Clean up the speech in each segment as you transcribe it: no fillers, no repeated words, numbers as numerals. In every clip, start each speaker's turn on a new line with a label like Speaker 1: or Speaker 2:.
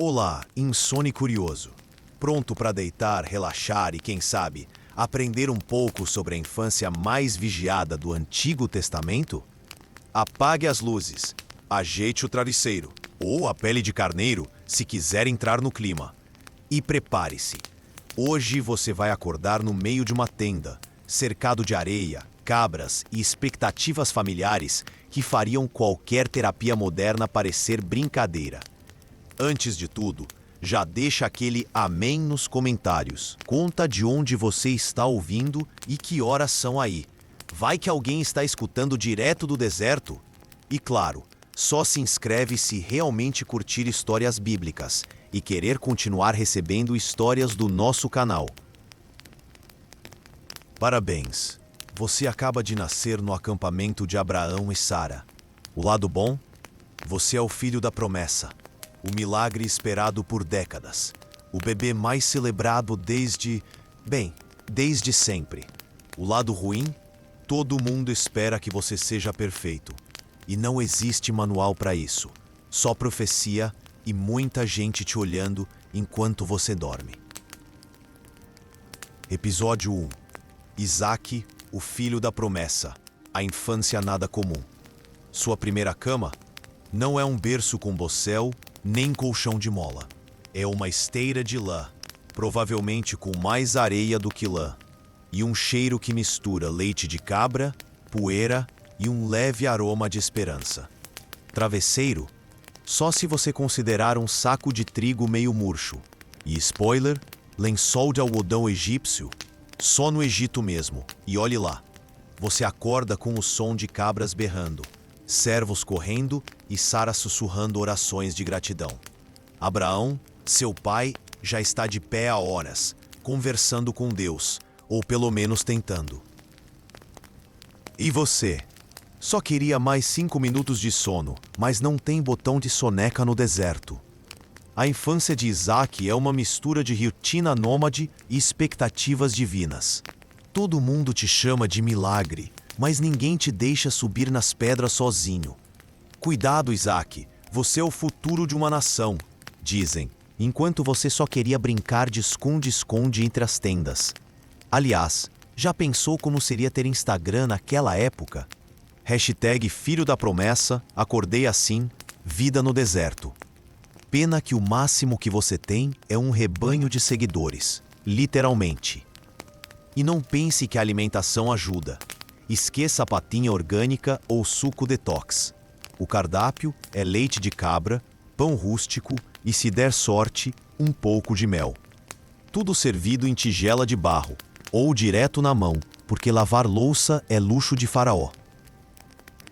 Speaker 1: Olá, insone curioso. Pronto para deitar, relaxar e, quem sabe, aprender um pouco sobre a infância mais vigiada do Antigo Testamento? Apague as luzes, ajeite o travesseiro ou a pele de carneiro se quiser entrar no clima. E prepare-se. Hoje você vai acordar no meio de uma tenda, cercado de areia, cabras e expectativas familiares que fariam qualquer terapia moderna parecer brincadeira. Antes de tudo, já deixa aquele amém nos comentários. Conta de onde você está ouvindo e que horas são aí. Vai que alguém está escutando direto do deserto? E claro, só se inscreve se realmente curtir histórias bíblicas e querer continuar recebendo histórias do nosso canal. Parabéns! Você acaba de nascer no acampamento de Abraão e Sara. O lado bom? Você é o filho da promessa. O milagre esperado por décadas. O bebê mais celebrado desde sempre. O lado ruim? Todo mundo espera que você seja perfeito. E não existe manual para isso. Só profecia e muita gente te olhando enquanto você dorme. Episódio 1. Isaac, o filho da promessa. A infância nada comum. Sua primeira cama? Não é um berço com dossel, nem colchão de mola. É uma esteira de lã, provavelmente com mais areia do que lã, e um cheiro que mistura leite de cabra, poeira e um leve aroma de esperança. Travesseiro? Só se você considerar um saco de trigo meio murcho. E spoiler, lençol de algodão egípcio, só no Egito mesmo. E olhe lá, você acorda com o som de cabras berrando, servos correndo e Sara sussurrando orações de gratidão. Abraão, seu pai, já está de pé há horas, conversando com Deus, ou pelo menos tentando. E você? Só queria mais 5 minutos de sono, mas não tem botão de soneca no deserto. A infância de Isaac é uma mistura de rotina nômade e expectativas divinas. Todo mundo te chama de milagre, mas ninguém te deixa subir nas pedras sozinho. Cuidado, Isaac, você é o futuro de uma nação, dizem, enquanto você só queria brincar de esconde-esconde entre as tendas. Aliás, já pensou como seria ter Instagram naquela época? Hashtag filho da promessa, acordei assim, vida no deserto. Pena que o máximo que você tem é um rebanho de seguidores, literalmente. E não pense que a alimentação ajuda. Esqueça a patinha orgânica ou suco detox. O cardápio é leite de cabra, pão rústico e, se der sorte, um pouco de mel. Tudo servido em tigela de barro, ou direto na mão, porque lavar louça é luxo de faraó.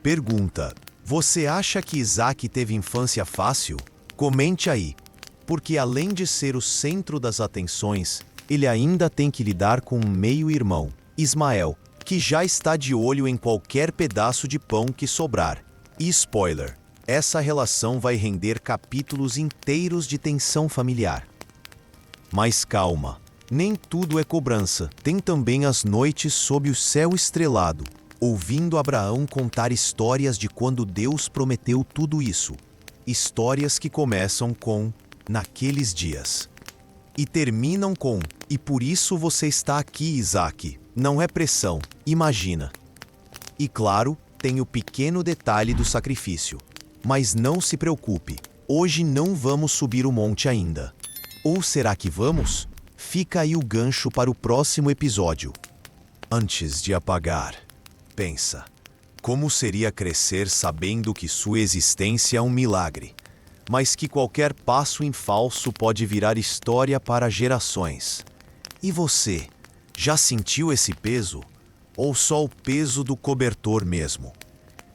Speaker 1: Pergunta: você acha que Isaac teve infância fácil? Comente aí, porque além de ser o centro das atenções, ele ainda tem que lidar com um meio-irmão, Ismael, que já está de olho em qualquer pedaço de pão que sobrar. E spoiler, essa relação vai render capítulos inteiros de tensão familiar. Mas calma, nem tudo é cobrança. Tem também as noites sob o céu estrelado, ouvindo Abraão contar histórias de quando Deus prometeu tudo isso. Histórias que começam com naqueles dias e terminam com e por isso você está aqui, Isaac. Não é pressão, imagina. E claro, tem o pequeno detalhe do sacrifício. Mas não se preocupe, hoje não vamos subir o monte ainda. Ou será que vamos? Fica aí o gancho para o próximo episódio. Antes de apagar, pensa. Como seria crescer sabendo que sua existência é um milagre, mas que qualquer passo em falso pode virar história para gerações? E você, já sentiu esse peso? Ou só o peso do cobertor mesmo?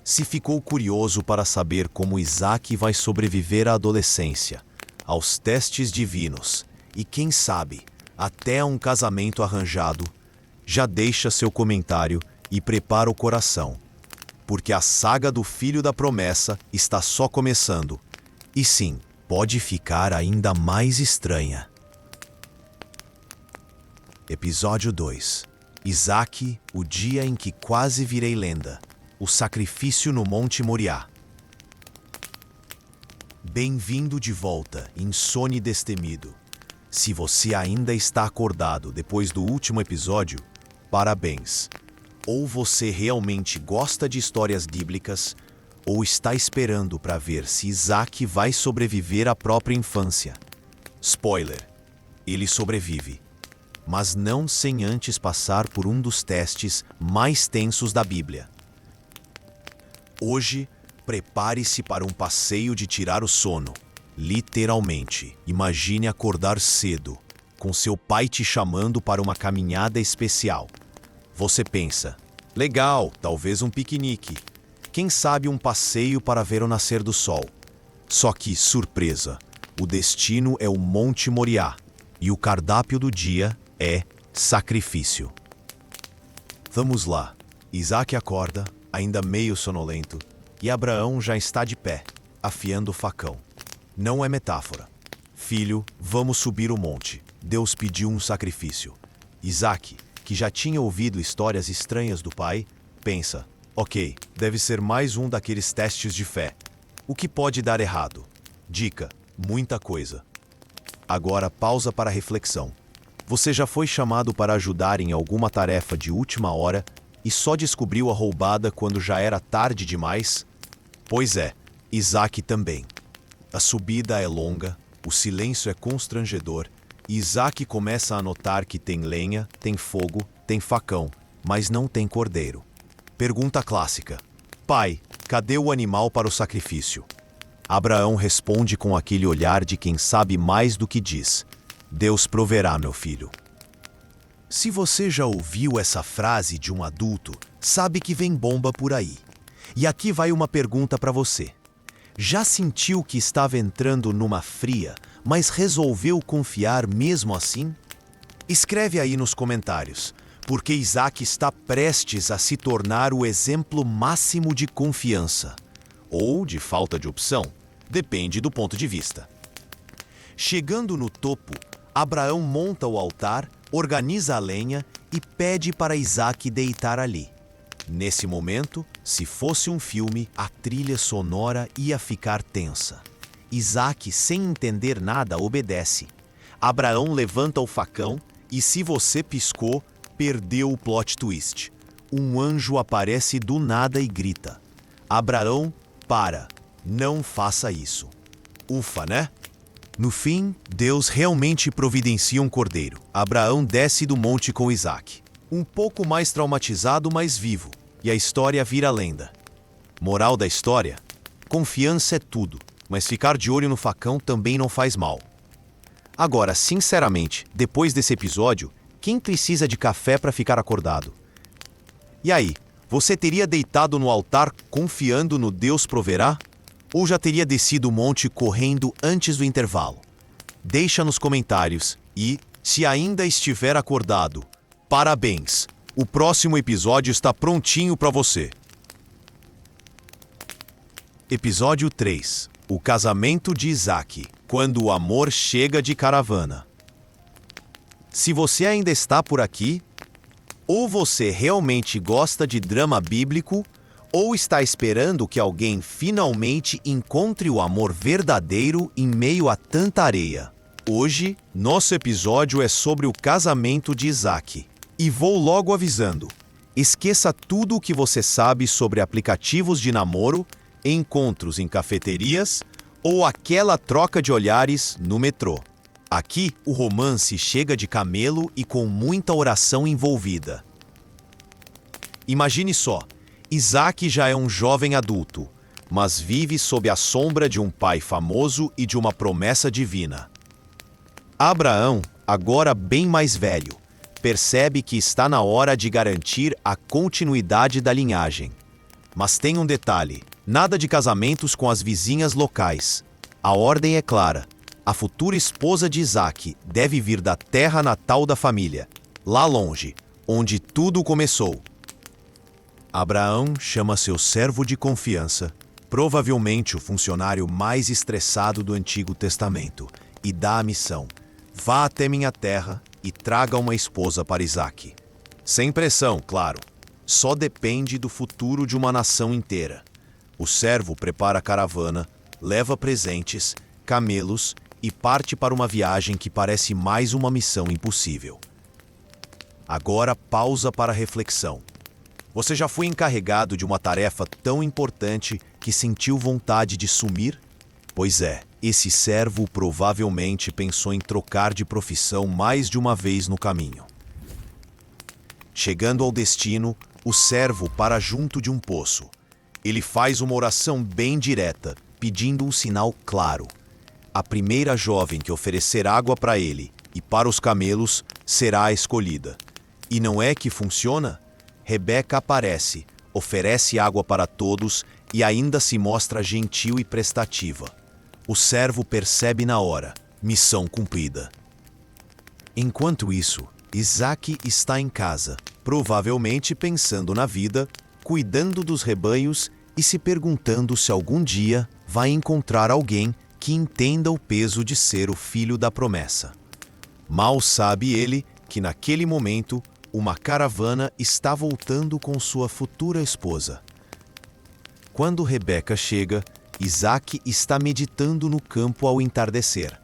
Speaker 1: Se ficou curioso para saber como Isaac vai sobreviver à adolescência, aos testes divinos e, quem sabe, até a um casamento arranjado, já deixa seu comentário e prepara o coração, porque a saga do filho da promessa está só começando. E sim, pode ficar ainda mais estranha. Episódio 2. Isaac, o dia em que quase virei lenda. O sacrifício no Monte Moriá. Bem-vindo de volta, insone destemido. Se você ainda está acordado depois do último episódio, parabéns. Ou você realmente gosta de histórias bíblicas, ou está esperando para ver se Isaac vai sobreviver à própria infância. Spoiler: ele sobrevive, mas não sem antes passar por um dos testes mais tensos da Bíblia. Hoje, prepare-se para um passeio de tirar o sono. Literalmente, imagine acordar cedo, com seu pai te chamando para uma caminhada especial. Você pensa, legal, talvez um piquenique. Quem sabe um passeio para ver o nascer do sol. Só que, surpresa, o destino é o Monte Moriá, e o cardápio do dia é sacrifício. Vamos lá. Isaac acorda, ainda meio sonolento, e Abraão já está de pé, afiando o facão. Não é metáfora. Filho, vamos subir o monte. Deus pediu um sacrifício. Isaac, que já tinha ouvido histórias estranhas do pai, pensa, ok, deve ser mais um daqueles testes de fé. O que pode dar errado? Dica, muita coisa. Agora pausa para reflexão. Você já foi chamado para ajudar em alguma tarefa de última hora e só descobriu a roubada quando já era tarde demais? Pois é, Isaac também. A subida é longa, o silêncio é constrangedor e Isaac começa a notar que tem lenha, tem fogo, tem facão, mas não tem cordeiro. Pergunta clássica: pai, cadê o animal para o sacrifício? Abraão responde com aquele olhar de quem sabe mais do que diz: Deus proverá, meu filho. Se você já ouviu essa frase de um adulto, sabe que vem bomba por aí. E aqui vai uma pergunta para você. Já sentiu que estava entrando numa fria, mas resolveu confiar mesmo assim? Escreve aí nos comentários, porque Isaac está prestes a se tornar o exemplo máximo de confiança. Ou de falta de opção, depende do ponto de vista. Chegando no topo, Abraão monta o altar, organiza a lenha e pede para Isaac deitar ali. Nesse momento, se fosse um filme, a trilha sonora ia ficar tensa. Isaac, sem entender nada, obedece. Abraão levanta o facão e, se você piscou, perdeu o plot twist. Um anjo aparece do nada e grita: Abraão, para, não faça isso. Ufa, né? No fim, Deus realmente providencia um cordeiro. Abraão desce do monte com Isaac. Um pouco mais traumatizado, mas vivo. E a história vira lenda. Moral da história? Confiança é tudo, mas ficar de olho no facão também não faz mal. Agora, sinceramente, depois desse episódio, quem precisa de café para ficar acordado? E aí, você teria deitado no altar confiando no Deus proverá? Ou já teria descido o monte correndo antes do intervalo? Deixa nos comentários e, se ainda estiver acordado, parabéns! O próximo episódio está prontinho para você. Episódio 3. O casamento de Isaac, quando o amor chega de caravana. Se você ainda está por aqui, ou você realmente gosta de drama bíblico, ou está esperando que alguém finalmente encontre o amor verdadeiro em meio a tanta areia. Hoje, nosso episódio é sobre o casamento de Isaac. E vou logo avisando, esqueça tudo o que você sabe sobre aplicativos de namoro, encontros em cafeterias ou aquela troca de olhares no metrô. Aqui, o romance chega de camelo e com muita oração envolvida. Imagine só, Isaac já é um jovem adulto, mas vive sob a sombra de um pai famoso e de uma promessa divina. Abraão, agora bem mais velho, percebe que está na hora de garantir a continuidade da linhagem. Mas tem um detalhe: nada de casamentos com as vizinhas locais. A ordem é clara: a futura esposa de Isaac deve vir da terra natal da família, lá longe, onde tudo começou. Abraão chama seu servo de confiança, provavelmente o funcionário mais estressado do Antigo Testamento, e dá a missão: vá até minha terra e traga uma esposa para Isaac. Sem pressão, claro. Só depende do futuro de uma nação inteira. O servo prepara a caravana, leva presentes, camelos e parte para uma viagem que parece mais uma missão impossível. Agora pausa para reflexão. Você já foi encarregado de uma tarefa tão importante que sentiu vontade de sumir? Pois é, esse servo provavelmente pensou em trocar de profissão mais de uma vez no caminho. Chegando ao destino, o servo para junto de um poço. Ele faz uma oração bem direta, pedindo um sinal claro. A primeira jovem que oferecer água para ele e para os camelos será a escolhida. E não é que funciona? Rebeca aparece, oferece água para todos e ainda se mostra gentil e prestativa. O servo percebe na hora, missão cumprida. Enquanto isso, Isaac está em casa, provavelmente pensando na vida, cuidando dos rebanhos e se perguntando se algum dia vai encontrar alguém que entenda o peso de ser o filho da promessa. Mal sabe ele que naquele momento uma caravana está voltando com sua futura esposa. Quando Rebeca chega, Isaac está meditando no campo ao entardecer.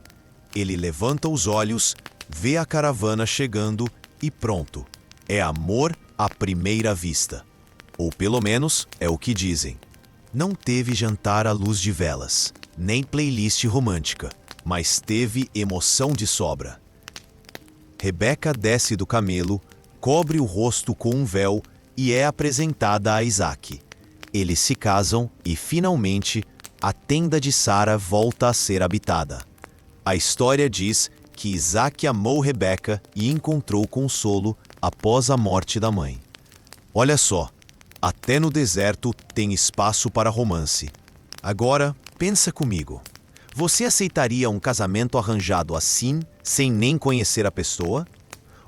Speaker 1: Ele levanta os olhos, vê a caravana chegando e pronto. É amor à primeira vista. Ou pelo menos é o que dizem. Não teve jantar à luz de velas, nem playlist romântica, mas teve emoção de sobra. Rebeca desce do camelo, cobre o rosto com um véu e é apresentada a Isaac. Eles se casam e, finalmente, a tenda de Sara volta a ser habitada. A história diz que Isaac amou Rebeca e encontrou consolo após a morte da mãe. Olha só, até no deserto tem espaço para romance. Agora, pensa comigo. Você aceitaria um casamento arranjado assim, sem nem conhecer a pessoa?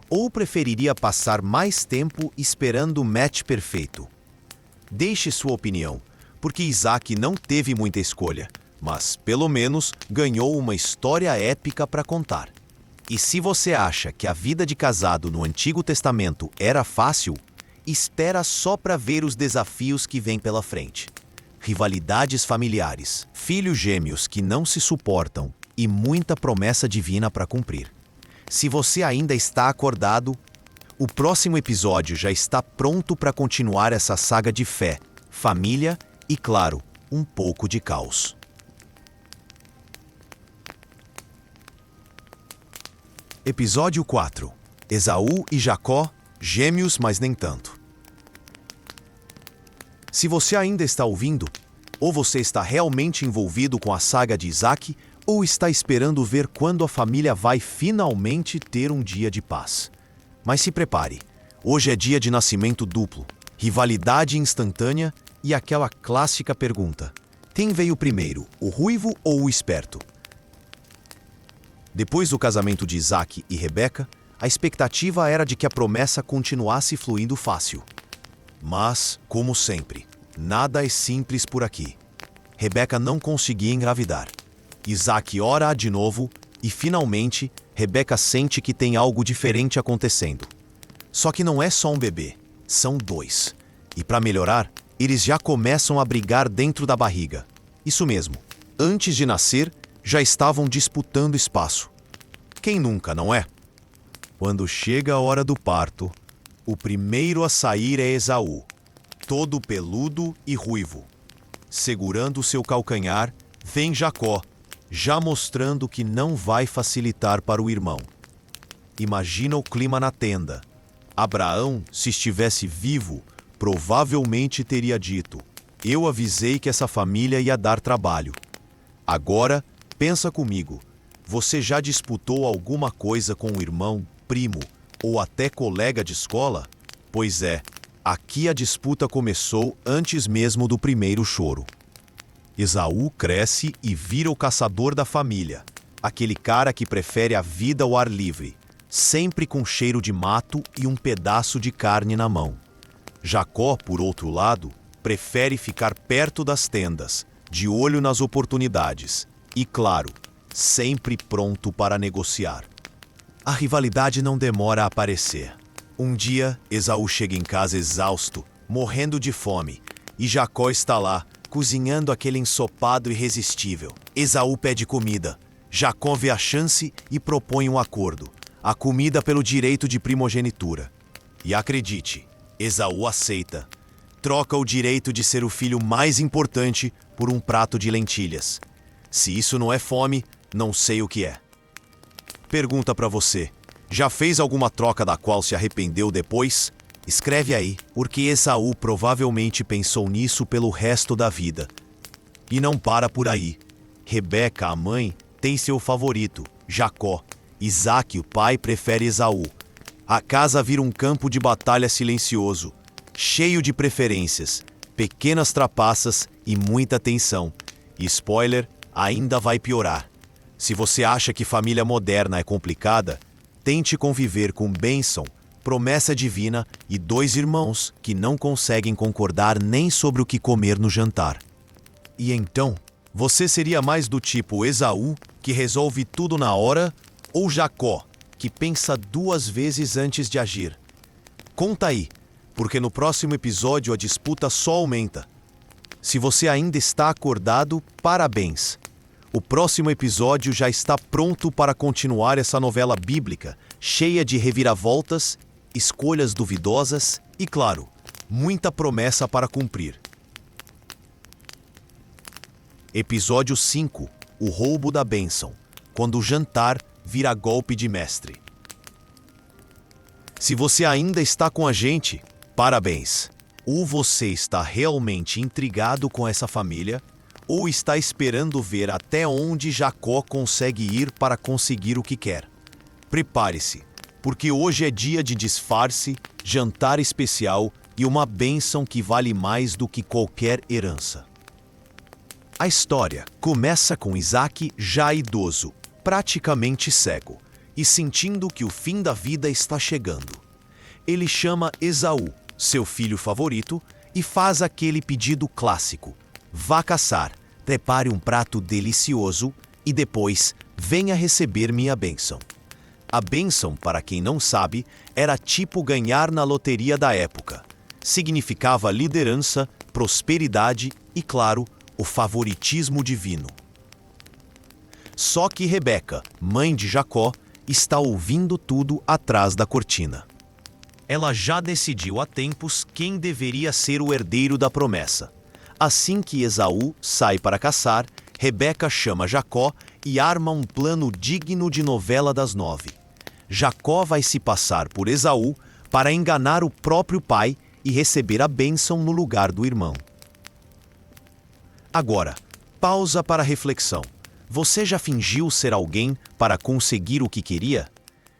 Speaker 1: Ou preferiria passar mais tempo esperando o match perfeito? Deixe sua opinião, porque Isaac não teve muita escolha, mas pelo menos ganhou uma história épica para contar. E se você acha que a vida de casado no Antigo Testamento era fácil, espera só para ver os desafios que vêm pela frente. Rivalidades familiares, filhos gêmeos que não se suportam e muita promessa divina para cumprir. Se você ainda está acordado, o próximo episódio já está pronto para continuar essa saga de fé, família e, claro, um pouco de caos. Episódio 4. Esaú e Jacó, gêmeos, mas nem tanto. Se você ainda está ouvindo, ou você está realmente envolvido com a saga de Isaac, ou está esperando ver quando a família vai finalmente ter um dia de paz. Mas se prepare, hoje é dia de nascimento duplo, rivalidade instantânea e aquela clássica pergunta: quem veio primeiro, o ruivo ou o esperto? Depois do casamento de Isaac e Rebeca, a expectativa era de que a promessa continuasse fluindo fácil. Mas, como sempre, nada é simples por aqui. Rebeca não conseguia engravidar. Isaac ora de novo e, finalmente, Rebeca sente que tem algo diferente acontecendo. Só que não é só um bebê, são dois. E para melhorar, eles já começam a brigar dentro da barriga. Isso mesmo, antes de nascer, já estavam disputando espaço. Quem nunca, não é? Quando chega a hora do parto, o primeiro a sair é Esaú, todo peludo e ruivo. Segurando seu calcanhar, vem Jacó, já mostrando que não vai facilitar para o irmão. Imagina o clima na tenda. Abraão, se estivesse vivo, provavelmente teria dito: eu avisei que essa família ia dar trabalho. Agora, pensa comigo, você já disputou alguma coisa com um irmão, primo ou até colega de escola? Pois é, aqui a disputa começou antes mesmo do primeiro choro. Esaú cresce e vira o caçador da família, aquele cara que prefere a vida ao ar livre, sempre com cheiro de mato e um pedaço de carne na mão. Jacó, por outro lado, prefere ficar perto das tendas, de olho nas oportunidades e, claro, sempre pronto para negociar. A rivalidade não demora a aparecer. Um dia, Esaú chega em casa exausto, morrendo de fome, e Jacó está lá, cozinhando aquele ensopado irresistível. Esaú pede comida. Jacó vê a chance e propõe um acordo. A comida pelo direito de primogenitura. E acredite, Esaú aceita. Troca o direito de ser o filho mais importante por um prato de lentilhas. Se isso não é fome, não sei o que é. Pergunta pra você: já fez alguma troca da qual se arrependeu depois? Escreve aí, porque Esaú provavelmente pensou nisso pelo resto da vida. E não para por aí. Rebeca, a mãe, tem seu favorito, Jacó. Isaque, o pai, prefere Esaú. A casa vira um campo de batalha silencioso, cheio de preferências, pequenas trapaças e muita tensão. E spoiler, ainda vai piorar. Se você acha que família moderna é complicada, tente conviver com bênção, promessa divina e dois irmãos que não conseguem concordar nem sobre o que comer no jantar. E então, você seria mais do tipo Esaú, que resolve tudo na hora, ou Jacó, que pensa 2 vezes antes de agir? Conta aí, porque no próximo episódio a disputa só aumenta. Se você ainda está acordado, parabéns! O próximo episódio já está pronto para continuar essa novela bíblica, cheia de reviravoltas, escolhas duvidosas e, claro, muita promessa para cumprir. Episódio 5. O roubo da bênção, quando o jantar vira golpe de mestre. Se você ainda está com a gente, parabéns! Ou você está realmente intrigado com essa família, ou está esperando ver até onde Jacó consegue ir para conseguir o que quer. Prepare-se, porque hoje é dia de disfarce, jantar especial e uma bênção que vale mais do que qualquer herança. A história começa com Isaque já idoso, praticamente cego, e sentindo que o fim da vida está chegando. Ele chama Esaú, seu filho favorito, e faz aquele pedido clássico: vá caçar, prepare um prato delicioso e depois venha receber minha bênção. A bênção, para quem não sabe, era tipo ganhar na loteria da época. Significava liderança, prosperidade e, claro, o favoritismo divino. Só que Rebeca, mãe de Jacó, está ouvindo tudo atrás da cortina. Ela já decidiu há tempos quem deveria ser o herdeiro da promessa. Assim que Esaú sai para caçar, Rebeca chama Jacó e arma um plano digno de novela das 9. Jacó vai se passar por Esaú para enganar o próprio pai e receber a bênção no lugar do irmão. Agora, pausa para reflexão. Você já fingiu ser alguém para conseguir o que queria?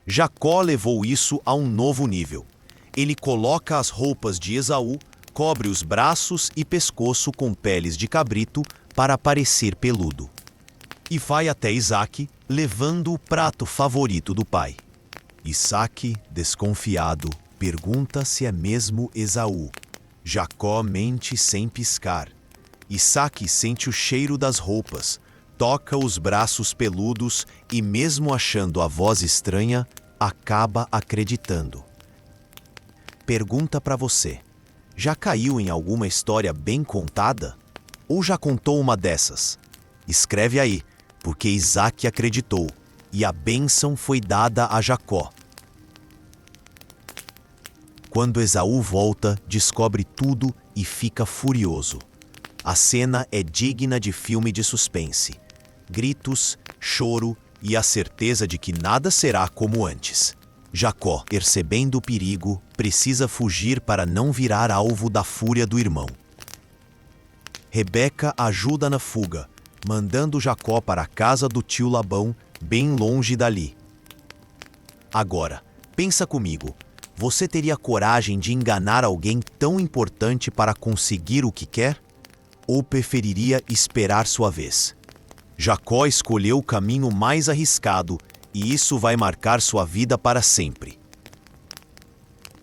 Speaker 1: Jacó levou isso a um novo nível. Ele coloca as roupas de Esaú, cobre os braços e pescoço com peles de cabrito para parecer peludo. E vai até Isaque, levando o prato favorito do pai. Isaque, desconfiado, pergunta se é mesmo Esaú. Jacó mente sem piscar. Isaque sente o cheiro das roupas, toca os braços peludos e, mesmo achando a voz estranha, acaba acreditando. Pergunta para você: já caiu em alguma história bem contada? Ou já contou uma dessas? Escreve aí, porque Isaque acreditou, e a bênção foi dada a Jacó. Quando Esaú volta, descobre tudo e fica furioso. A cena é digna de filme de suspense. Gritos, choro e a certeza de que nada será como antes. Jacó, percebendo o perigo, precisa fugir para não virar alvo da fúria do irmão. Rebeca ajuda na fuga, mandando Jacó para a casa do tio Labão, bem longe dali. Agora, pensa comigo, você teria coragem de enganar alguém tão importante para conseguir o que quer? Ou preferiria esperar sua vez? Jacó escolheu o caminho mais arriscado e isso vai marcar sua vida para sempre.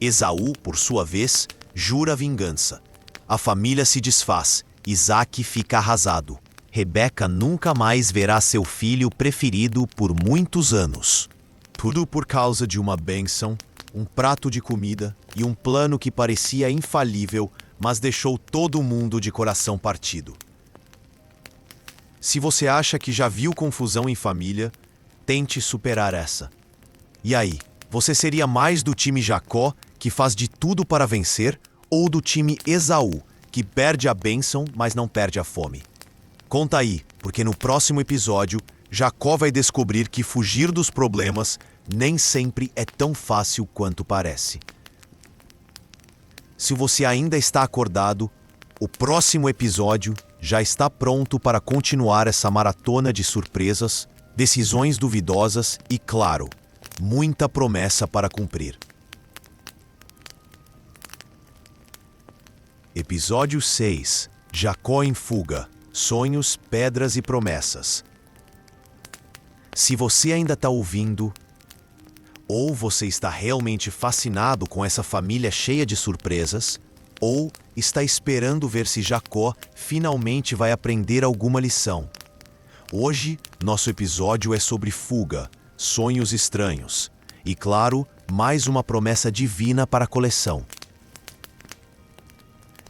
Speaker 1: Esaú, por sua vez, jura vingança. A família se desfaz, Isaque fica arrasado. Rebeca nunca mais verá seu filho preferido por muitos anos. Tudo por causa de uma bênção, um prato de comida e um plano que parecia infalível, mas deixou todo mundo de coração partido. Se você acha que já viu confusão em família, tente superar essa. E aí, você seria mais do time Jacó, que faz de tudo para vencer, ou do time Esaú, que perde a bênção, mas não perde a fome? Conta aí, porque no próximo episódio, Jacó vai descobrir que fugir dos problemas nem sempre é tão fácil quanto parece. Se você ainda está acordado, o próximo episódio já está pronto para continuar essa maratona de surpresas, decisões duvidosas e, claro, muita promessa para cumprir. Episódio 6. Jacó em fuga. Sonhos, pedras e promessas. Se você ainda está ouvindo, ou você está realmente fascinado com essa família cheia de surpresas, ou está esperando ver se Jacó finalmente vai aprender alguma lição. Hoje, nosso episódio é sobre fuga, sonhos estranhos e, claro, mais uma promessa divina para a coleção.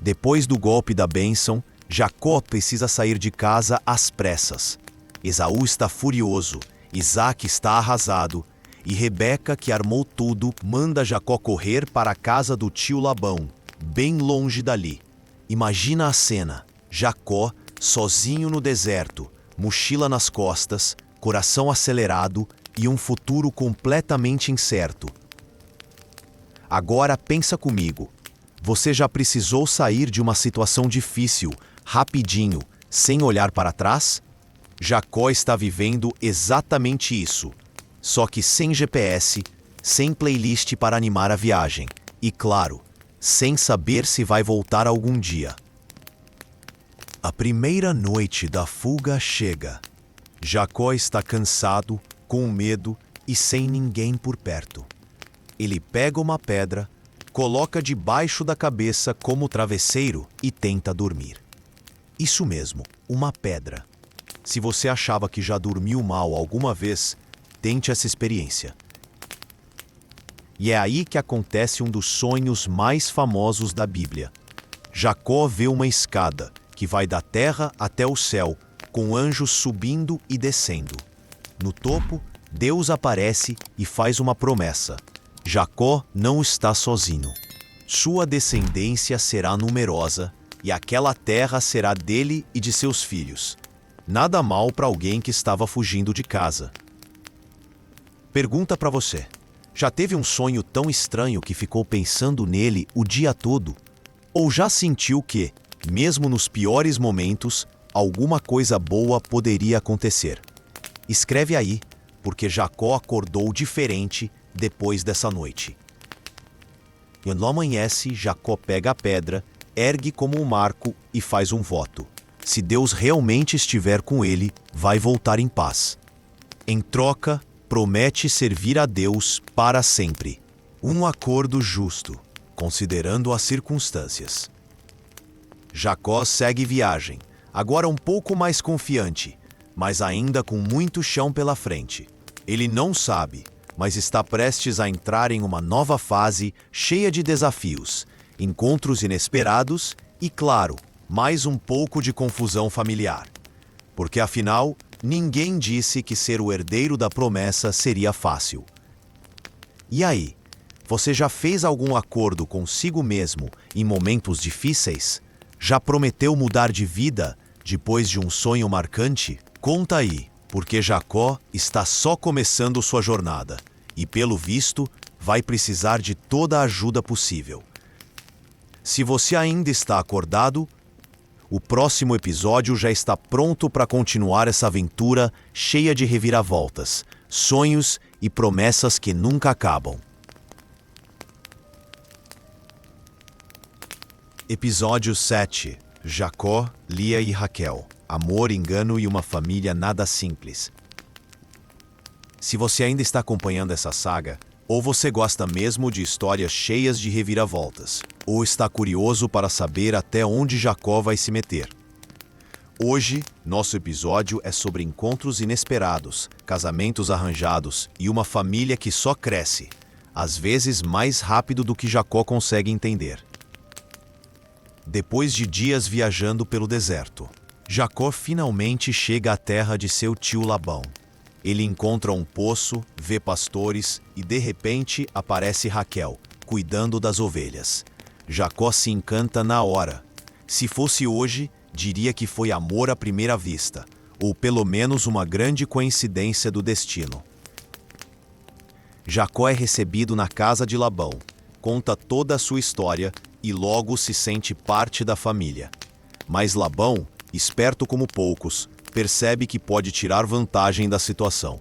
Speaker 1: Depois do golpe da bênção, Jacó precisa sair de casa às pressas. Esaú está furioso, Isaque está arrasado, e Rebeca, que armou tudo, manda Jacó correr para a casa do tio Labão, bem longe dali. Imagina a cena: Jacó, sozinho no deserto, mochila nas costas, coração acelerado e um futuro completamente incerto. Agora pensa comigo. Você já precisou sair de uma situação difícil, rapidinho, sem olhar para trás? Jacó está vivendo exatamente isso. Só que sem GPS, sem playlist para animar a viagem e, claro, sem saber se vai voltar algum dia. A primeira noite da fuga chega. Jacó está cansado, com medo e sem ninguém por perto. Ele pega uma pedra, coloca debaixo da cabeça como travesseiro e tenta dormir. Isso mesmo, uma pedra. Se você achava que já dormiu mal alguma vez, tente essa experiência. E é aí que acontece um dos sonhos mais famosos da Bíblia. Jacó vê uma escada que vai da terra até o céu, com anjos subindo e descendo. No topo, Deus aparece e faz uma promessa. Jacó não está sozinho. Sua descendência será numerosa e aquela terra será dele e de seus filhos. Nada mal para alguém que estava fugindo de casa. Pergunta para você: já teve um sonho tão estranho que ficou pensando nele o dia todo? Ou já sentiu que, mesmo nos piores momentos, alguma coisa boa poderia acontecer? Escreve aí, porque Jacó acordou diferente depois dessa noite. Quando amanhece, Jacó pega a pedra, ergue como um marco e faz um voto. Se Deus realmente estiver com ele, vai voltar em paz. Em troca, promete servir a Deus para sempre. Um acordo justo, considerando as circunstâncias. Jacó segue viagem, agora um pouco mais confiante, mas ainda com muito chão pela frente. Ele não sabe, mas está prestes a entrar em uma nova fase cheia de desafios, encontros inesperados e, claro, mais um pouco de confusão familiar. Porque, afinal, ninguém disse que ser o herdeiro da promessa seria fácil. E aí, você já fez algum acordo consigo mesmo em momentos difíceis? Já prometeu mudar de vida depois de um sonho marcante? Conta aí, porque Jacó está só começando sua jornada e, pelo visto, vai precisar de toda a ajuda possível. Se você ainda está acordado, o próximo episódio já está pronto para continuar essa aventura cheia de reviravoltas, sonhos e promessas que nunca acabam. Episódio 7. Jacó, Lia e Raquel. Amor, engano e uma família nada simples. Se você ainda está acompanhando essa saga, ou você gosta mesmo de histórias cheias de reviravoltas, ou está curioso para saber até onde Jacó vai se meter. Hoje, nosso episódio é sobre encontros inesperados, casamentos arranjados e uma família que só cresce, às vezes mais rápido do que Jacó consegue entender. Depois de dias viajando pelo deserto, Jacó finalmente chega à terra de seu tio Labão. Ele encontra um poço, vê pastores e, de repente, aparece Raquel, cuidando das ovelhas. Jacó se encanta na hora. Se fosse hoje, diria que foi amor à primeira vista, ou pelo menos uma grande coincidência do destino. Jacó é recebido na casa de Labão, conta toda a sua história e logo se sente parte da família. Mas Labão, esperto como poucos, percebe que pode tirar vantagem da situação.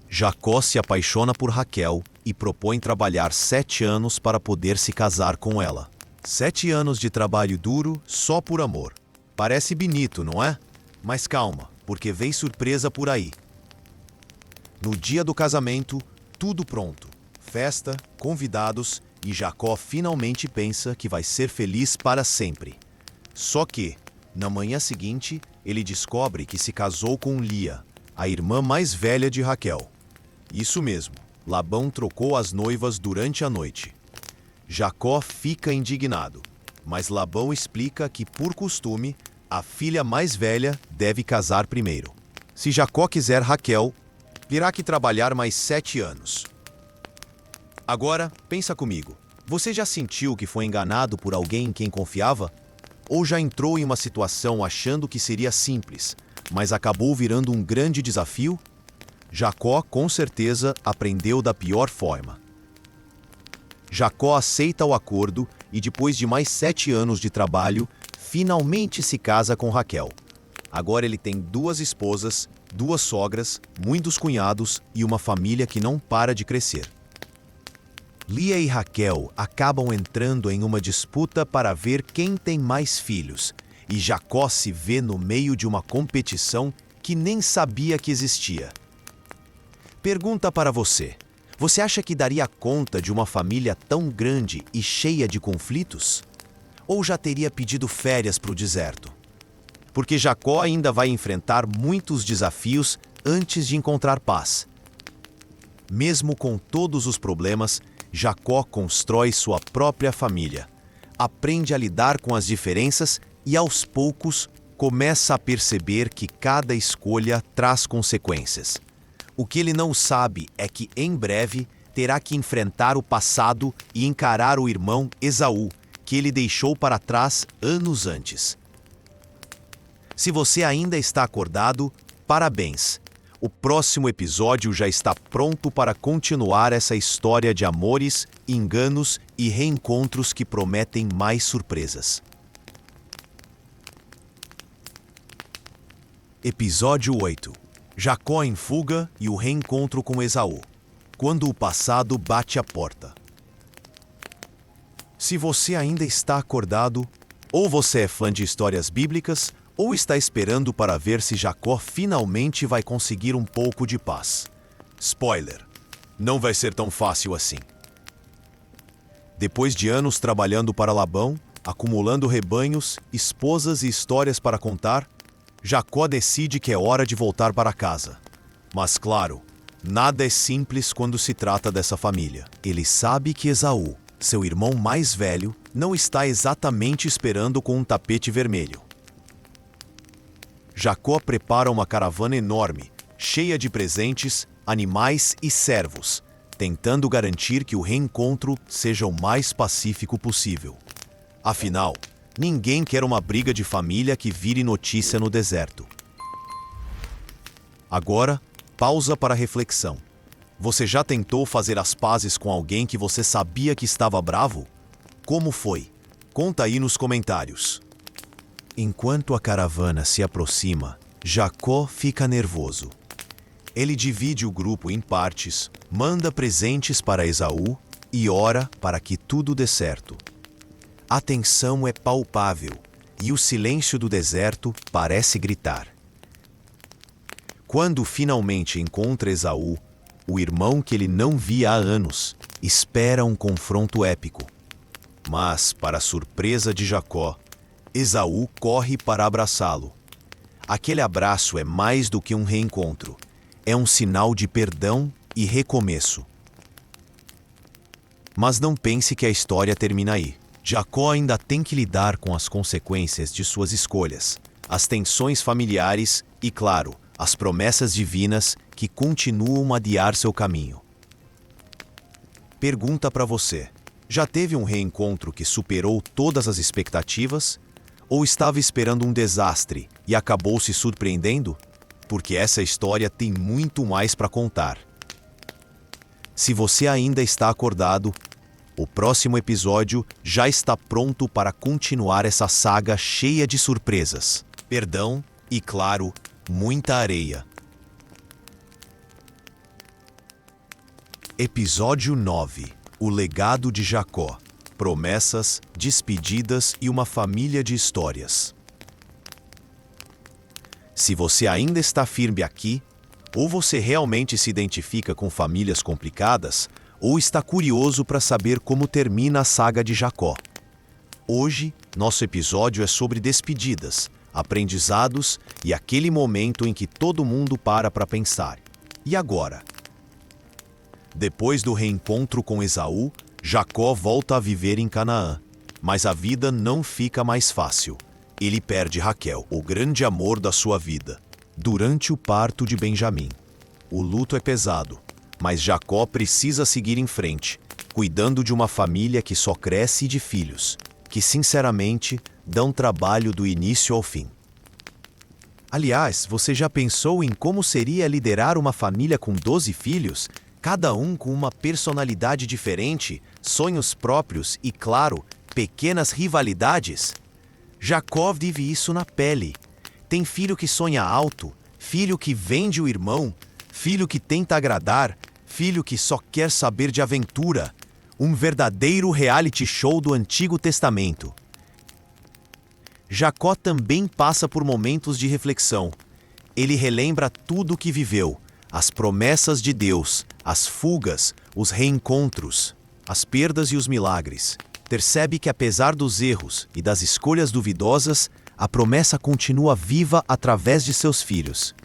Speaker 1: Jacó se apaixona por Raquel e propõe trabalhar 7 anos para poder se casar com ela. 7 anos de trabalho duro só por amor. Parece bonito, não é? Mas calma, porque vem surpresa por aí. No dia do casamento, tudo pronto. Festa, convidados e Jacó finalmente pensa que vai ser feliz para sempre. Só que, na manhã seguinte, ele descobre que se casou com Lia, a irmã mais velha de Raquel. Isso mesmo, Labão trocou as noivas durante a noite. Jacó fica indignado, mas Labão explica que, por costume, a filha mais velha deve casar primeiro. Se Jacó quiser Raquel, terá que trabalhar mais 7 anos. Agora, pensa comigo. Você já sentiu que foi enganado por alguém em quem confiava? Ou já entrou em uma situação achando que seria simples, mas acabou virando um grande desafio? Jacó, com certeza, aprendeu da pior forma. Jacó aceita o acordo e, depois de mais 7 anos de trabalho, finalmente se casa com Raquel. Agora ele tem 2 esposas, 2 sogras, muitos cunhados e uma família que não para de crescer. Lia e Raquel acabam entrando em uma disputa para ver quem tem mais filhos, e Jacó se vê no meio de uma competição que nem sabia que existia. Pergunta para você: você acha que daria conta de uma família tão grande e cheia de conflitos? Ou já teria pedido férias para o deserto? Porque Jacó ainda vai enfrentar muitos desafios antes de encontrar paz. Mesmo com todos os problemas, Jacó constrói sua própria família, aprende a lidar com as diferenças e, aos poucos, começa a perceber que cada escolha traz consequências. O que ele não sabe é que, em breve, terá que enfrentar o passado e encarar o irmão Esaú, que ele deixou para trás anos antes. Se você ainda está acordado, parabéns! O próximo episódio já está pronto para continuar essa história de amores, enganos e reencontros que prometem mais surpresas. Episódio 8. Jacó em fuga e o reencontro com Esaú. Quando o passado bate a porta. Se você ainda está acordado, ou você é fã de histórias bíblicas, ou está esperando para ver se Jacó finalmente vai conseguir um pouco de paz. Spoiler: não vai ser tão fácil assim. Depois de anos trabalhando para Labão, acumulando rebanhos, esposas e histórias para contar, Jacó decide que é hora de voltar para casa. Mas claro, nada é simples quando se trata dessa família. Ele sabe que Esaú, seu irmão mais velho, não está exatamente esperando com um tapete vermelho. Jacó prepara uma caravana enorme, cheia de presentes, animais e servos, tentando garantir que o reencontro seja o mais pacífico possível. Afinal, ninguém quer uma briga de família que vire notícia no deserto. Agora, pausa para reflexão. Você já tentou fazer as pazes com alguém que você sabia que estava bravo? Como foi? Conta aí nos comentários. Enquanto a caravana se aproxima, Jacó fica nervoso. Ele divide o grupo em partes, manda presentes para Esaú e ora para que tudo dê certo. A tensão é palpável e o silêncio do deserto parece gritar. Quando finalmente encontra Esaú, o irmão que ele não via há anos, espera um confronto épico. Mas, para a surpresa de Jacó, Esaú corre para abraçá-lo. Aquele abraço é mais do que um reencontro. É um sinal de perdão e recomeço. Mas não pense que a história termina aí. Jacó ainda tem que lidar com as consequências de suas escolhas, as tensões familiares e, claro, as promessas divinas que continuam a adiar seu caminho. Pergunta para você: já teve um reencontro que superou todas as expectativas? Ou estava esperando um desastre e acabou se surpreendendo? Porque essa história tem muito mais para contar. Se você ainda está acordado, o próximo episódio já está pronto para continuar essa saga cheia de surpresas, perdão e, claro, muita areia. Episódio 9. O legado de Jacó. Promessas, despedidas e uma família de histórias. Se você ainda está firme aqui, ou você realmente se identifica com famílias complicadas, ou está curioso para saber como termina a saga de Jacó. Hoje, nosso episódio é sobre despedidas, aprendizados e aquele momento em que todo mundo para pensar. E agora? Depois do reencontro com Esaú, Jacó volta a viver em Canaã, mas a vida não fica mais fácil. Ele perde Raquel, o grande amor da sua vida, durante o parto de Benjamim. O luto é pesado, mas Jacó precisa seguir em frente, cuidando de uma família que só cresce de filhos, que sinceramente dão trabalho do início ao fim. Aliás, você já pensou em como seria liderar uma família com 12 filhos? Cada um com uma personalidade diferente, sonhos próprios e, claro, pequenas rivalidades? Jacó vive isso na pele. Tem filho que sonha alto, filho que vende o irmão, filho que tenta agradar, filho que só quer saber de aventura. Um verdadeiro reality show do Antigo Testamento. Jacó também passa por momentos de reflexão. Ele relembra tudo o que viveu, as promessas de Deus, as fugas, os reencontros, as perdas e os milagres. Percebe que apesar dos erros e das escolhas duvidosas, a promessa continua viva através de seus filhos.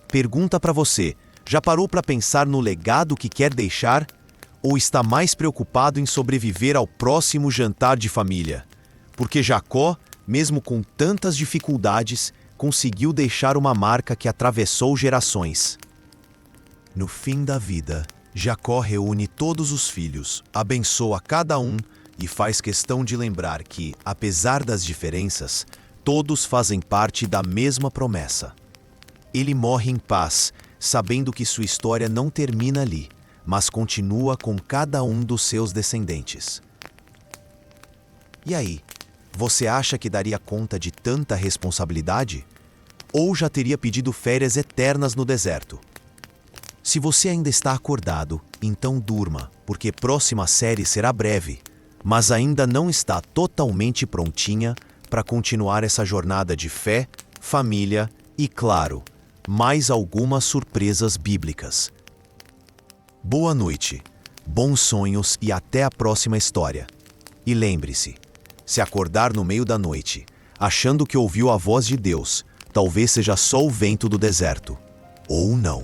Speaker 1: Pergunta para você: já parou para pensar no legado que quer deixar? Ou está mais preocupado em sobreviver ao próximo jantar de família? Porque Jacó, mesmo com tantas dificuldades, conseguiu deixar uma marca que atravessou gerações. No fim da vida, Jacó reúne todos os filhos, abençoa cada um e faz questão de lembrar que, apesar das diferenças, todos fazem parte da mesma promessa. Ele morre em paz, sabendo que sua história não termina ali, mas continua com cada um dos seus descendentes. E aí, você acha que daria conta de tanta responsabilidade? Ou já teria pedido férias eternas no deserto? Se você ainda está acordado, então durma, porque próxima série será breve, mas ainda não está totalmente prontinha para continuar essa jornada de fé, família e, claro, mais algumas surpresas bíblicas. Boa noite, bons sonhos e até a próxima história. E lembre-se, se acordar no meio da noite, achando que ouviu a voz de Deus, talvez seja só o vento do deserto, ou não.